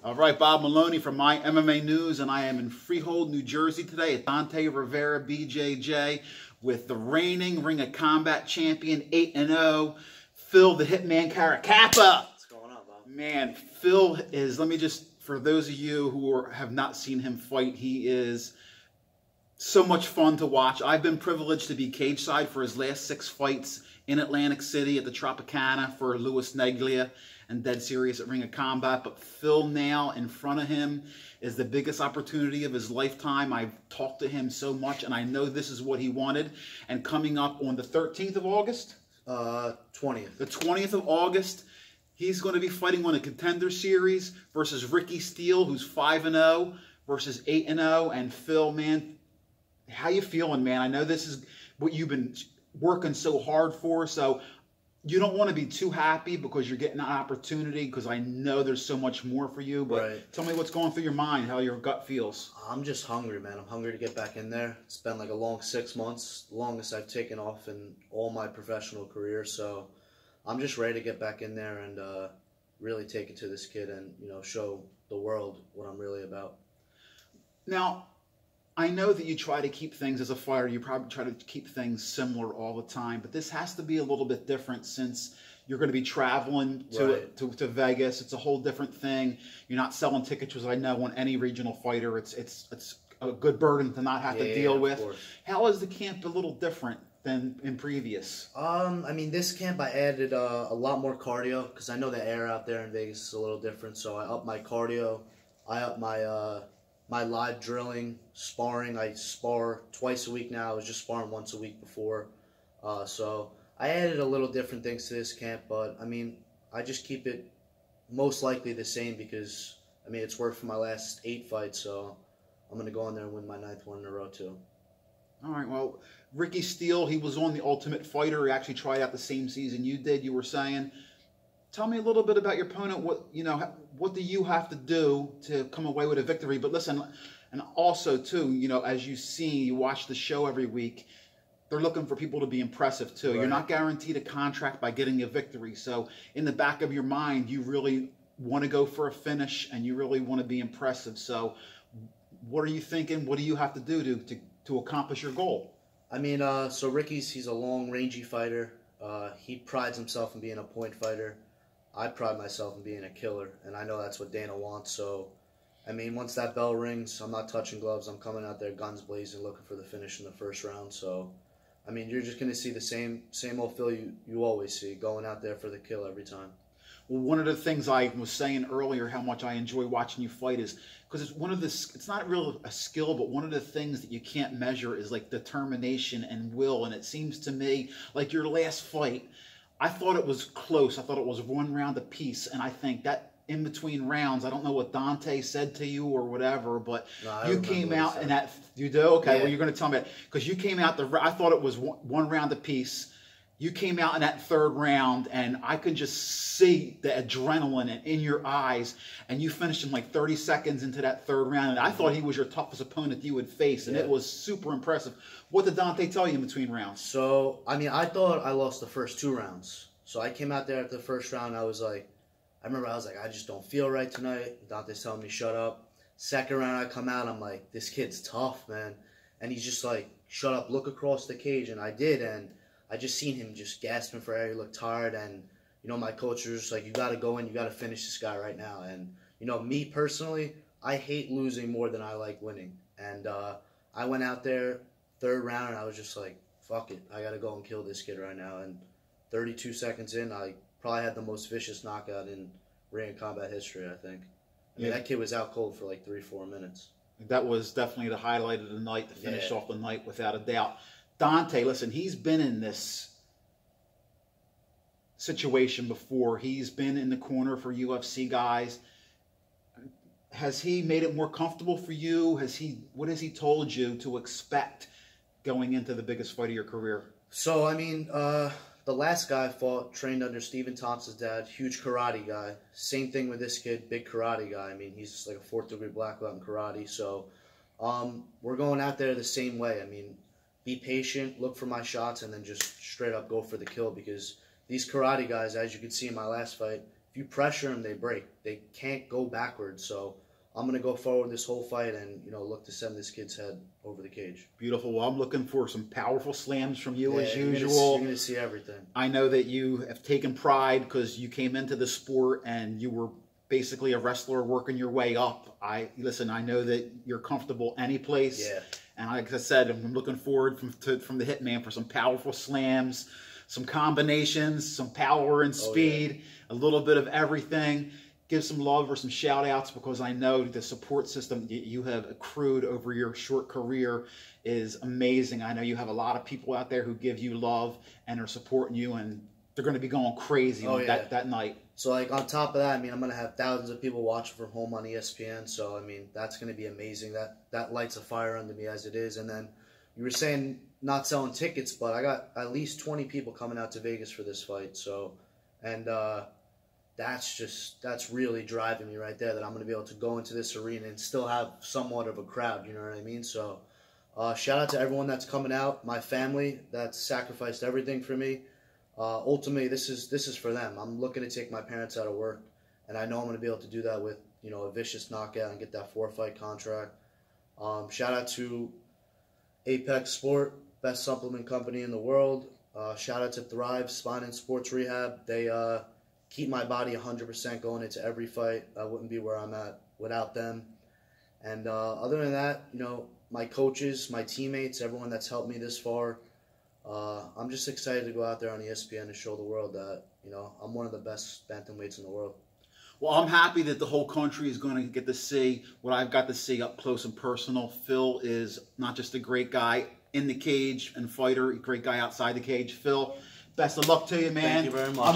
All right, Bob Maloney from My MMA News, and I am in Freehold, New Jersey today at Dante Rivera BJJ with the reigning Ring of Combat champion, 8-0, Phil the Hitman Caracappa. What's going on, Bob? Man, Phil is, let me just, for those of you who have not seen him fight, he is so much fun to watch. I've been privileged to be cage side for his last 6 fights in Atlantic City at the Tropicana for Louis Neglia and Dead Serious at Ring of Combat. But Phil now in front of him is the biggest opportunity of his lifetime. I've talked to him so much, and I know this is what he wanted. And coming up on the 13th of August? 20th. The 20th of August, he's going to be fighting on a Contender Series versus Ricky Steele, who's 5-0, versus 8-0. And Phil, man, how you feeling, man? I know this is what you've been working so hard for, so you don't want to be too happy because you're getting an opportunity, because I know there's so much more for you, but right. Tell me what's going through your mind, how your gut feels. I'm just hungry, man. I'm hungry to get back in there. It's been like a long 6 months, longest I've taken off in all my professional career, so I'm just ready to get back in there and really take it to this kid and, you know, show the world what I'm really about. Now, I know that you try to keep things as a fighter, you probably try to keep things similar all the time, but this has to be a little bit different since you're going to be traveling to Vegas. It's a whole different thing. You're not selling tickets, as I know, on any regional fighter. It's a good burden to not have to deal with. How is the camp a little different than in previous? I mean, this camp I added a lot more cardio because I know the air out there in Vegas is a little different, so I upped my cardio. I upped my live drilling, sparring. I spar twice a week now. I was just sparring once a week before. So I added a little different things to this camp, but I mean, I just keep it most likely the same because, I mean, it's worked for my last 8 fights, so I'm going to go in there and win my 9th one in a row too. All right, well, Ricky Steele, he was on The Ultimate Fighter. He actually tried out the same season you did, you were saying. Tell me a little bit about your opponent. What do you have to do to come away with a victory? But listen, and also too, as you watch the show every week, they're looking for people to be impressive too. Right. You're not guaranteed a contract by getting a victory. So in the back of your mind, you really want to go for a finish and you really want to be impressive. So what are you thinking? What do you have to do to accomplish your goal? I mean, so he's a long, rangy fighter. He prides himself in being a point fighter. I pride myself in being a killer, and I know that's what Dana wants. So, I mean, once that bell rings, I'm not touching gloves. I'm coming out there guns blazing, looking for the finish in the first round. So, I mean, you're just going to see the same old Phil you always see, going out there for the kill every time. Well, one of the things I was saying earlier, how much I enjoy watching you fight, is because it's not really a skill, but one of the things that you can't measure is like determination and will. And it seems to me like your last fight, I thought it was close. I thought it was 1 round apiece, and I think that in between rounds, I don't know what Dante said to you or whatever, but you came out in that. You do? Okay, yeah. Well, you're going to tell me that because you came out I thought it was 1 round apiece. You came out in that 3rd round, and I could just see the adrenaline in your eyes, and you finished in like 30 seconds into that 3rd round, and I thought he was your toughest opponent you would face, and it was super impressive. What did Dante tell you in between rounds? So, I mean, I thought I lost the first 2 rounds. So I came out there at the first round, I was like, I just don't feel right tonight. Dante's telling me, shut up. 2nd round, I come out, I'm like, this kid's tough, man. And he's just like, shut up, look across the cage, and I did, and I just seen him just gasping for air. He looked tired, and, my coach was just like, you got to go in, you got to finish this guy right now. And, me personally, I hate losing more than I like winning. And I went out there, 3rd round, and I was just like, fuck it, I got to go and kill this kid right now. And 32 seconds in, I probably had the most vicious knockout in Ring of Combat history, I think. I mean, that kid was out cold for like 3-4 minutes. That was definitely the highlight of the night, to finish off the night, without a doubt. Dante, listen, he's been in this situation before. He's been in the corner for UFC guys. Has he made it more comfortable for you? What has he told you to expect going into the biggest fight of your career? So, I mean, the last guy I fought, trained under Stephen Thompson's dad, huge karate guy. Same thing with this kid, big karate guy. I mean, he's just like a 4th-degree black belt in karate. So, we're going out there the same way. I mean, be patient, look for my shots, and then just straight up go for the kill, because these karate guys, as you can see in my last fight, if you pressure them, they break. They can't go backwards. So I'm going to go forward this whole fight and, you know, look to send this kid's head over the cage. Beautiful. Well, I'm looking for some powerful slams from you as You're usual. going to see everything. I know that you have taken pride because you came into the sport and you were basically a wrestler working your way up. Listen, I know that you're comfortable any place. Yeah. And like I said, I'm looking forward from the Hitman for some powerful slams, some combinations, some power and speed, a little bit of everything. Give some love or some shout outs because I know the support system you have accrued over your short career is amazing. I know you have a lot of people out there who give you love and are supporting you, and they're going to be going crazy on that night. So, like, on top of that, I mean, I'm going to have thousands of people watching from home on ESPN. So, I mean, that's going to be amazing. That lights a fire under me as it is. And then you were saying not selling tickets, but I got at least 20 people coming out to Vegas for this fight. So, and that's really driving me right there, that I'm going to be able to go into this arena and still have somewhat of a crowd, you know what I mean? So, shout out to everyone that's coming out, my family that's sacrificed everything for me. Ultimately, this is for them. I'm looking to take my parents out of work, and I know I'm going to be able to do that with, you know, a vicious knockout and get that 4-fight contract. Shout out to Apex Sport, best supplement company in the world. Shout out to Thrive Spine and Sports Rehab. They keep my body 100% going into every fight. I wouldn't be where I'm at without them. And other than that, you know, my coaches, my teammates, everyone that's helped me this far. I'm just excited to go out there on ESPN and show the world that, you know, I'm one of the best bantamweights in the world. Well, I'm happy that the whole country is going to get to see what I've got to see up close and personal. Phil is not just a great guy in the cage and fighter, a great guy outside the cage. Phil, best of luck to you, man. Thank you very much.